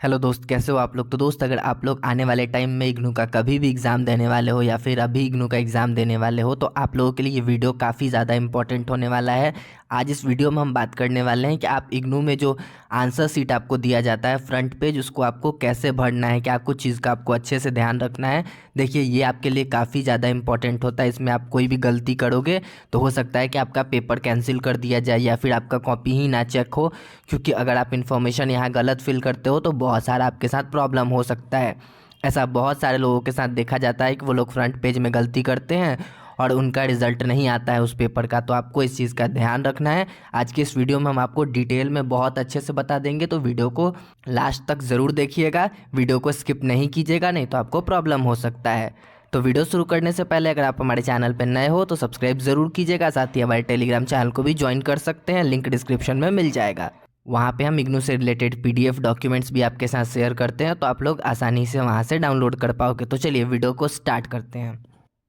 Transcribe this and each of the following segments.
Hello दोस्त, कैसे हो आप लोग। तो दोस्त, अगर आप लोग आने वाले टाइम में इग्नू का कभी भी एग्ज़ाम देने वाले हो या फिर अभी इग्नू का एग्ज़ाम देने वाले हो तो आप लोगों के लिए ये वीडियो काफ़ी ज़्यादा इंपॉर्टेंट होने वाला है। आज इस वीडियो में हम बात करने वाले हैं कि आप इग्नू में जो आंसर शीट आपको दिया जाता है फ्रंट पेज, उसको आपको कैसे भरना है, क्या कुछ चीज़ का आपको अच्छे से ध्यान रखना है। देखिए, ये आपके लिए काफ़ी ज़्यादा इंपॉर्टेंट होता है। इसमें आप कोई भी गलती करोगे तो हो सकता है कि आपका पेपर कैंसिल कर दिया जाए या फिर आपका कॉपी ही ना चेक हो, क्योंकि अगर आप इन्फॉर्मेशन यहाँ गलत फिल करते हो तो बहुत सारा आपके साथ प्रॉब्लम हो सकता है। ऐसा बहुत सारे लोगों के साथ देखा जाता है कि वो लोग फ्रंट पेज में गलती करते हैं और उनका रिजल्ट नहीं आता है उस पेपर का। तो आपको इस चीज़ का ध्यान रखना है। आज के इस वीडियो में हम आपको डिटेल में बहुत अच्छे से बता देंगे, तो वीडियो को लास्ट तक ज़रूर देखिएगा। वीडियो को स्किप नहीं कीजिएगा, नहीं तो आपको प्रॉब्लम हो सकता है। तो वीडियो शुरू करने से पहले अगर आप हमारे चैनल पर नए हो तो सब्सक्राइब ज़रूर कीजिएगा। साथ ही हमारे टेलीग्राम चैनल को भी ज्वाइन कर सकते हैं, लिंक डिस्क्रिप्शन में मिल जाएगा। वहाँ पे हम इग्नू से रिलेटेड पीडीएफ डॉक्यूमेंट्स भी आपके साथ शेयर करते हैं, तो आप लोग आसानी से वहाँ से डाउनलोड कर पाओगे। तो चलिए वीडियो को स्टार्ट करते हैं।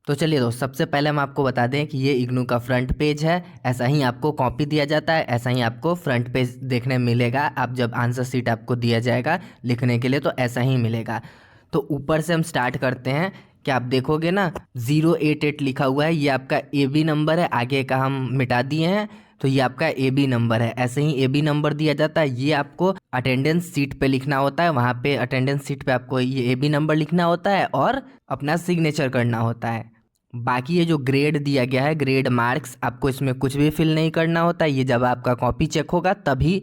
तो चलिए दोस्त, सबसे पहले हम आपको बता दें कि ये इग्नू का फ्रंट पेज है। ऐसा ही आपको कॉपी दिया जाता है, ऐसा ही आपको फ्रंट पेज देखने मिलेगा। आप जब आंसर शीट आपको दिया जाएगा लिखने के लिए तो ऐसा ही मिलेगा। तो ऊपर से हम स्टार्ट करते हैं कि आप देखोगे ना 088 लिखा हुआ है, ये आपका ए बी नंबर है। आगे का हम मिटा दिए हैं तो ये आपका ए बी नंबर है। ऐसे ही ए बी नंबर दिया जाता है, ये आपको अटेंडेंस सीट पे लिखना होता है। वहाँ पे अटेंडेंस सीट पे आपको ये ए बी नंबर लिखना होता है और अपना सिग्नेचर करना होता है। बाकी ये जो ग्रेड दिया गया है, ग्रेड मार्क्स, आपको इसमें कुछ भी फिल नहीं करना होता है। ये जब आपका कॉपी चेक होगा तभी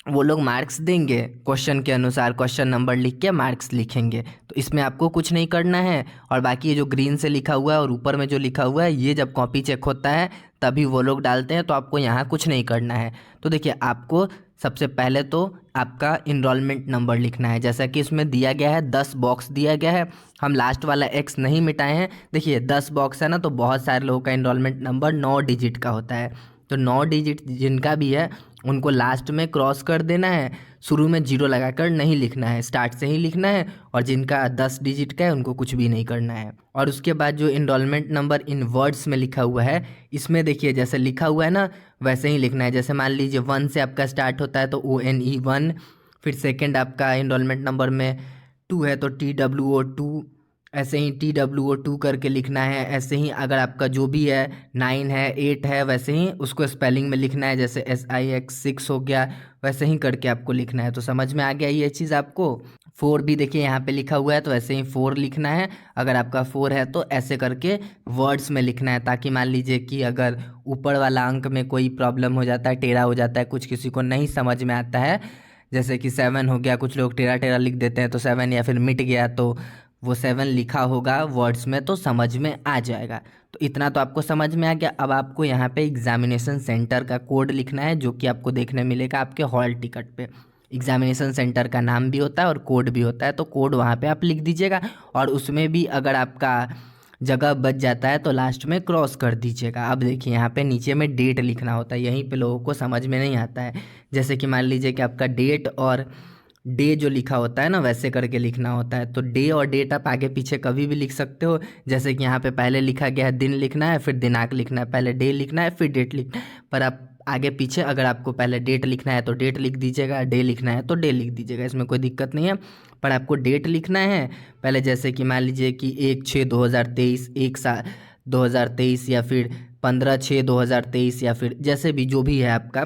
वो लोग मार्क्स देंगे, क्वेश्चन के अनुसार क्वेश्चन नंबर लिख के मार्क्स लिखेंगे। तो इसमें आपको कुछ नहीं करना है। और बाकी ये जो ग्रीन से लिखा हुआ है और ऊपर में जो लिखा हुआ है, ये जब कॉपी चेक होता है तभी वो लोग डालते हैं, तो आपको यहाँ कुछ नहीं करना है। तो देखिए, आपको सबसे पहले तो आपका इनरोलमेंट नंबर लिखना है। जैसा कि इसमें दिया गया है 10 बॉक्स दिया गया है, हम लास्ट वाला एक्स नहीं मिटाए हैं। देखिए 10 बॉक्स है ना, तो बहुत सारे लोगों का इनरोलमेंट नंबर 9 डिजिट का होता है। तो 9 डिजिट जिनका भी है उनको लास्ट में क्रॉस कर देना है, शुरू में 0 लगाकर नहीं लिखना है, स्टार्ट से ही लिखना है। और जिनका 10 डिजिट का है उनको कुछ भी नहीं करना है। और उसके बाद जो इनरोलमेंट नंबर इन वर्ड्स में लिखा हुआ है, इसमें देखिए जैसे लिखा हुआ है ना वैसे ही लिखना है। जैसे मान लीजिए 1 से आपका स्टार्ट होता है तो ONE 1, फिर सेकेंड आपका इनरोलमेंट नंबर में 2 है तो TWO 2, ऐसे ही TWO 2 करके लिखना है। ऐसे ही अगर आपका जो भी है 9 है 8 है, वैसे ही उसको स्पेलिंग में लिखना है। जैसे SIX 6 हो गया, वैसे ही करके आपको लिखना है। तो समझ में आ गया ये चीज़ आपको। 4 भी देखिए यहाँ पे लिखा हुआ है तो ऐसे ही 4 लिखना है। अगर आपका 4 है तो ऐसे करके वर्ड्स में लिखना है, ताकि मान लीजिए कि अगर ऊपर वाला अंक में कोई प्रॉब्लम हो जाता है, टेढ़ा हो जाता है, कुछ किसी को नहीं समझ में आता है, जैसे कि 7 हो गया, कुछ लोग टेढ़ा टेढ़ा लिख देते हैं तो 7, या फिर मिट गया तो वो 7 लिखा होगा वर्ड्स में तो समझ में आ जाएगा। तो इतना तो आपको समझ में आ गया। अब आपको यहाँ पे एग्जामिनेशन सेंटर का कोड लिखना है, जो कि आपको देखने मिलेगा आपके हॉल टिकट पे। एग्जामिनेशन सेंटर का नाम भी होता है और कोड भी होता है, तो कोड वहाँ पे आप लिख दीजिएगा। और उसमें भी अगर आपका जगह बच जाता है तो लास्ट में क्रॉस कर दीजिएगा। अब देखिए यहाँ पे नीचे में डेट लिखना होता है, यहीं पे लोगों को समझ में नहीं आता है। जैसे कि मान लीजिए कि आपका डेट और डे जो लिखा होता है ना वैसे करके लिखना होता है। तो डे और डेट आप आगे पीछे कभी भी लिख सकते हो। जैसे कि यहाँ पे पहले लिखा गया है दिन लिखना है, फिर दिनांक लिखना है, पहले डे लिखना है फिर डेट लिखना है। पर आप आगे पीछे अगर आपको पहले डेट लिखना है तो डेट लिख दीजिएगा, डे लिखना है तो डे लिख दीजिएगा, इसमें कोई दिक्कत नहीं है। पर आपको डेट लिखना है पहले। जैसे कि मान लीजिए कि 1/6/2023, 1/7/2023, या फिर 15/6/2023, या फिर जैसे भी जो भी है आपका,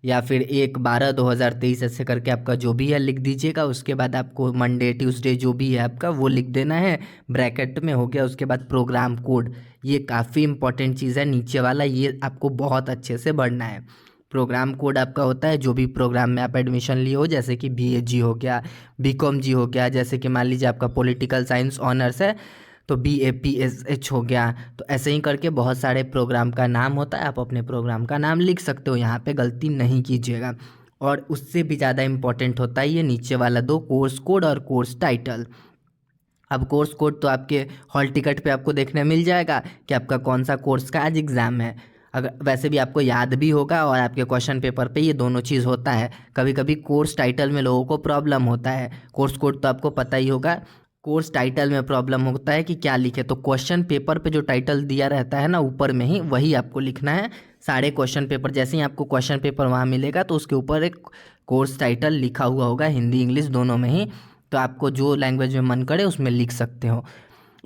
या फिर 1/12/2023, ऐसे करके आपका जो भी है लिख दीजिएगा। उसके बाद आपको मंडे ट्यूसडे जो भी है आपका वो लिख देना है, ब्रैकेट में हो गया। उसके बाद प्रोग्राम कोड, ये काफ़ी इंपॉर्टेंट चीज़ है नीचे वाला, ये आपको बहुत अच्छे से पढ़ना है। प्रोग्राम कोड आपका होता है जो भी प्रोग्राम में आप एडमिशन लिए हो, जैसे कि BAG हो गया, BCom हो गया। जैसे कि मान लीजिए आपका पॉलिटिकल साइंस ऑनर्स है तो BAPSH हो गया। तो ऐसे ही करके बहुत सारे प्रोग्राम का नाम होता है, आप अपने प्रोग्राम का नाम लिख सकते हो, यहाँ पे गलती नहीं कीजिएगा। और उससे भी ज़्यादा इम्पोर्टेंट होता है ये नीचे वाला 2, कोर्स कोड और कोर्स टाइटल। अब कोर्स कोड तो आपके हॉल टिकट पे आपको देखने मिल जाएगा कि आपका कौन सा कोर्स का आज एग्ज़ाम है। अगर वैसे भी आपको याद भी होगा और आपके क्वेश्चन पेपर पे ये दोनों चीज़ होता है। कभी कभी कोर्स टाइटल में लोगों को प्रॉब्लम होता है, कोर्स कोड तो आपको पता ही होगा। कोर्स टाइटल में प्रॉब्लम होता है कि क्या लिखे, तो क्वेश्चन पेपर पे जो टाइटल दिया रहता है ना ऊपर में ही, वही आपको लिखना है। सारे क्वेश्चन पेपर, जैसे ही आपको क्वेश्चन पेपर वहाँ मिलेगा तो उसके ऊपर एक कोर्स टाइटल लिखा हुआ होगा हिंदी इंग्लिश दोनों में ही, तो आपको जो लैंग्वेज में मन करे उसमें लिख सकते हो।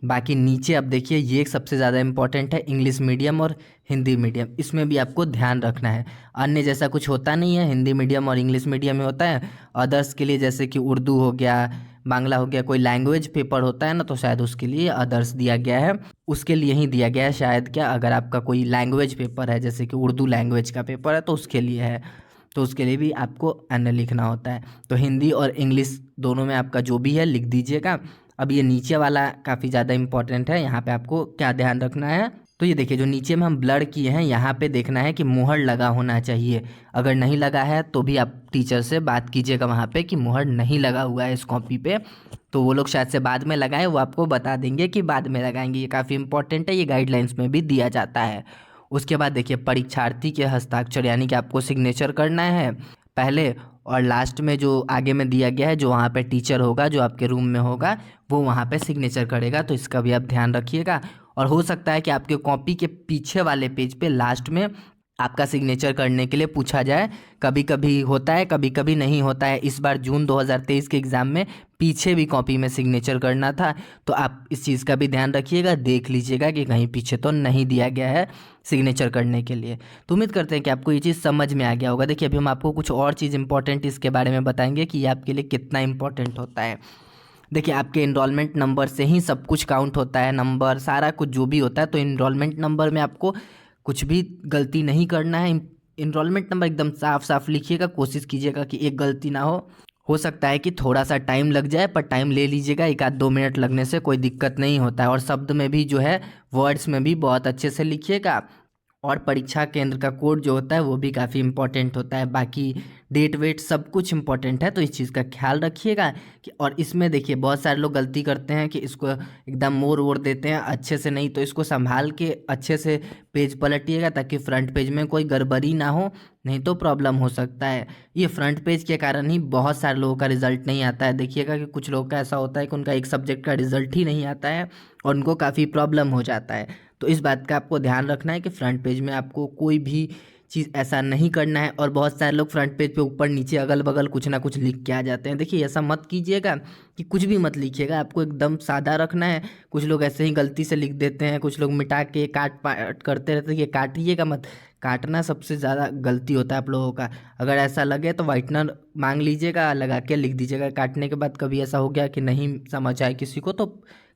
बाकी नीचे अब देखिए ये एक सबसे ज़्यादा इम्पॉर्टेंट है, इंग्लिश मीडियम और हिंदी मीडियम, इसमें भी आपको ध्यान रखना है। अन्य जैसा कुछ होता नहीं है, हिंदी मीडियम और इंग्लिश मीडियम में होता है। अदर्स के लिए जैसे कि उर्दू हो गया, बांग्ला हो गया, कोई लैंग्वेज पेपर होता है ना, तो शायद उसके लिए अदर्स दिया गया है, उसके लिए ही दिया गया है शायद। क्या अगर आपका कोई लैंग्वेज पेपर है जैसे कि उर्दू लैंग्वेज का पेपर है तो उसके लिए है, तो उसके लिए भी आपको अन्य लिखना होता है। तो हिंदी और इंग्लिश दोनों में आपका जो भी है लिख दीजिएगा। अब ये नीचे वाला काफ़ी ज़्यादा इंपॉर्टेंट है, यहाँ पे आपको क्या ध्यान रखना है, तो ये देखिए जो नीचे में हम ब्लर किए हैं यहाँ पे देखना है कि मुहर लगा होना चाहिए। अगर नहीं लगा है तो भी आप टीचर से बात कीजिएगा वहाँ पे कि मुहर नहीं लगा हुआ है इस कॉपी पे, तो वो लोग शायद से बाद में लगाएं, वो आपको बता देंगे कि बाद में लगाएंगे। ये काफ़ी इंपॉर्टेंट है, ये गाइडलाइंस में भी दिया जाता है। उसके बाद देखिए परीक्षार्थी के हस्ताक्षर यानी कि आपको सिग्नेचर करना है पहले, और लास्ट में जो आगे में दिया गया है, जो वहाँ पे टीचर होगा जो आपके रूम में होगा वो वहाँ पे सिग्नेचर करेगा, तो इसका भी आप ध्यान रखिएगा। और हो सकता है कि आपके कॉपी के पीछे वाले पेज पे लास्ट में आपका सिग्नेचर करने के लिए पूछा जाए, कभी कभी होता है कभी कभी नहीं होता है। इस बार जून 2023 के एग्ज़ाम में पीछे भी कॉपी में सिग्नेचर करना था, तो आप इस चीज़ का भी ध्यान रखिएगा, देख लीजिएगा कि कहीं पीछे तो नहीं दिया गया है सिग्नेचर करने के लिए। तो उम्मीद करते हैं कि आपको ये चीज़ समझ में आ गया होगा। देखिए अभी हम आपको कुछ और चीज़ इंपॉर्टेंट इसके बारे में बताएंगे कि ये आपके लिए कितना इंपॉर्टेंट होता है। देखिए आपके इनरोलमेंट नंबर से ही सब कुछ काउंट होता है, नंबर सारा कुछ जो भी होता है, तो इनरोलमेंट नंबर में आपको कुछ भी गलती नहीं करना है। इनरोलमेंट नंबर एकदम साफ साफ लिखिएगा, कोशिश कीजिएगा कि एक गलती ना हो सकता है कि थोड़ा सा टाइम लग जाए, पर टाइम ले लीजिएगा, 1-2 मिनट लगने से कोई दिक्कत नहीं होता है। और शब्द में भी जो है वर्ड्स में भी बहुत अच्छे से लिखिएगा। और परीक्षा केंद्र का कोड जो होता है वो भी काफ़ी इंपॉर्टेंट होता है। बाकी डेट वेट सब कुछ इंपॉर्टेंट है, तो इस चीज़ का ख्याल रखिएगा कि। और इसमें देखिए बहुत सारे लोग गलती करते हैं कि इसको एकदम मोड़ वोड़ देते हैं अच्छे से, नहीं तो इसको संभाल के अच्छे से पेज पलटिएगा ताकि फ्रंट पेज में कोई गड़बड़ी ना हो, नहीं तो प्रॉब्लम हो सकता है। ये फ्रंट पेज के कारण ही बहुत सारे लोगों का रिजल्ट नहीं आता है। देखिएगा कि कुछ लोगों का ऐसा होता है कि उनका एक सब्जेक्ट का रिजल्ट ही नहीं आता है और उनको काफ़ी प्रॉब्लम हो जाता है। तो इस बात का आपको ध्यान रखना है कि फ्रंट पेज में आपको कोई भी चीज़ ऐसा नहीं करना है। और बहुत सारे लोग फ्रंट पेज पे ऊपर नीचे अगल बगल कुछ ना कुछ लिख के आ जाते हैं। देखिए ऐसा मत कीजिएगा कि कुछ भी मत लिखिएगा, आपको एकदम सादा रखना है। कुछ लोग ऐसे ही गलती से लिख देते हैं, कुछ लोग मिटा के काट पाट करते रहते हैं, ये काटिएगा मत। काटना सबसे ज़्यादा गलती होता है आप लोगों का। अगर ऐसा लगे तो वाइटनर मांग लीजिएगा, लगा के लिख दीजिएगा। काटने के बाद कभी ऐसा हो गया कि नहीं समझ आए किसी को तो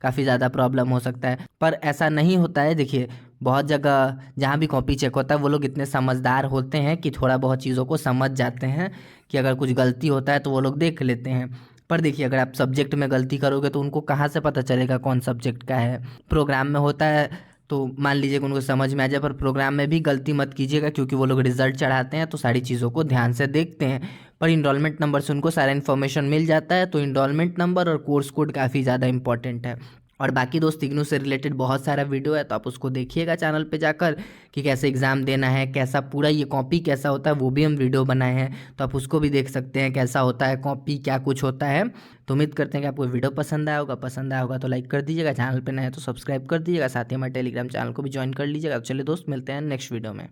काफ़ी ज़्यादा प्रॉब्लम हो सकता है, पर ऐसा नहीं होता है। देखिए बहुत जगह जहाँ भी कॉपी चेक होता है वो लोग इतने समझदार होते हैं कि थोड़ा बहुत चीज़ों को समझ जाते हैं कि अगर कुछ गलती होता है तो वो लोग देख लेते हैं। पर देखिए अगर आप सब्जेक्ट में गलती करोगे तो उनको कहाँ से पता चलेगा कौन सब्जेक्ट का है। प्रोग्राम में होता है तो मान लीजिए कि उनको समझ में आ जाए, पर प्रोग्राम में भी गलती मत कीजिएगा क्योंकि वो लोग रिजल्ट चढ़ाते हैं तो सारी चीज़ों को ध्यान से देखते हैं। पर इनरोलमेंट नंबर से उनको सारा इन्फॉर्मेशन मिल जाता है, तो इनरोलमेंट नंबर और कोर्स कोड काफ़ी ज़्यादा इंपॉर्टेंट है। और बाकी दोस्त इग्नू से रिलेटेड बहुत सारा वीडियो है, तो आप उसको देखिएगा चैनल पे जाकर कि कैसे एग्ज़ाम देना है, कैसा पूरा ये कॉपी कैसा होता है, वो भी हम वीडियो बनाए हैं, तो आप उसको भी देख सकते हैं कैसा होता है कॉपी, क्या कुछ होता है। तो उम्मीद करते हैं कि आपको वीडियो पसंद आया होगा तो लाइक कर दीजिएगा, चैनल पर नए हैं तो सब्सक्राइब कर दीजिएगा, साथ ही हमारे टेलीग्राम चैनल को भी ज्वाइन कर लीजिएगा। तो चलिए दोस्त मिलते हैं नेक्स्ट वीडियो में।